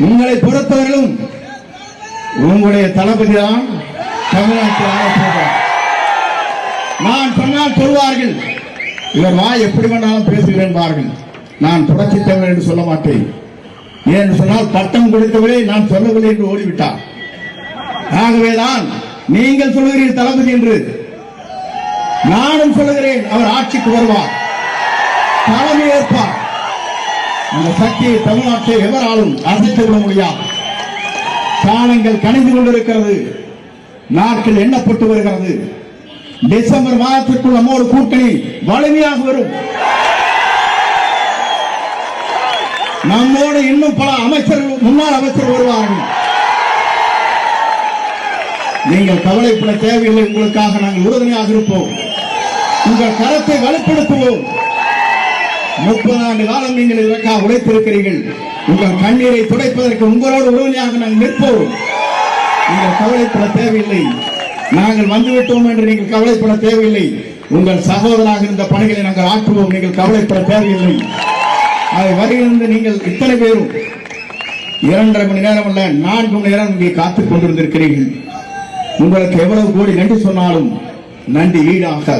உங்களை பொறுத்தவரையிலும் உங்களுடைய தளபதி தான் தமிழ்நாட்டில் ஆளப்போகிறார். நான் சொன்னால் சொல்வார்கள், இவர் வாய் எப்படி வேண்டாலும் பேசுகிறேன். நான் புரட்சி தமிழர் என்று சொல்ல மாட்டேன். ஏன்னு சொன்னால் பட்டம் கொடுத்தவரே நான் சொல்லவில்லை என்று ஓடிவிட்டார். ஆகவேதான் நீங்கள் சொல்லுகிறீர்கள் தளபதி என்று, நானும் சொல்லுகிறேன் அவர் ஆட்சிக்கு வருவார், தலைமை ஏற்பார். அந்த சக்தியை தமிழ்நாட்டை எவராலும் அசைத்து விட முடியாது. காலங்கள் கணிந்து கொண்டிருக்கிறது, நாட்கள் எண்ணப்பட்டு வருகிறது. டிசம்பர் மாதத்திற்குள் நம்மோடு கூட்டணி வலிமையாக வரும். நம்மோடு இன்னும் பல அமைச்சர்கள், முன்னாள் அமைச்சர் வருவார்கள். நீங்கள் கவலைப்பட தேவையில்லை. உங்களுக்காக நாங்கள் உறுதுணையாக இருப்போம். உங்கள் கரத்தை வலுப்படுத்துவோம். 30 ஆண்டு காலம் நீங்கள் இதற்காக உழைத்திருக்கிறீர்கள். உங்கள் கண்ணீரை துடைப்பதற்கு உங்களோடு உறுதுணையாக நாங்கள் நிற்போம். நீங்கள் கவலைப்பட தேவையில்லை. நாங்கள் வந்துவிட்டோம் என்று நீங்கள் கவலைப்பட தேவையில்லை. உங்கள் சகோதராக இருந்த பணிகளை நாங்கள் ஆற்றுவோம். நீங்கள் கவலைப்பட தேவையில்லை. அதை வருகிறது. நீங்கள் இத்தனை பேரும் 2.5 மணி நேரம் அல்ல, 4 மணி நேரம் இங்கே காத்துக் கொண்டிருந்திருக்கிறீர்கள். உங்களுக்கு எவ்வளவு கோடி நன்றி சொன்னாலும் நன்றி ஈடாகாது.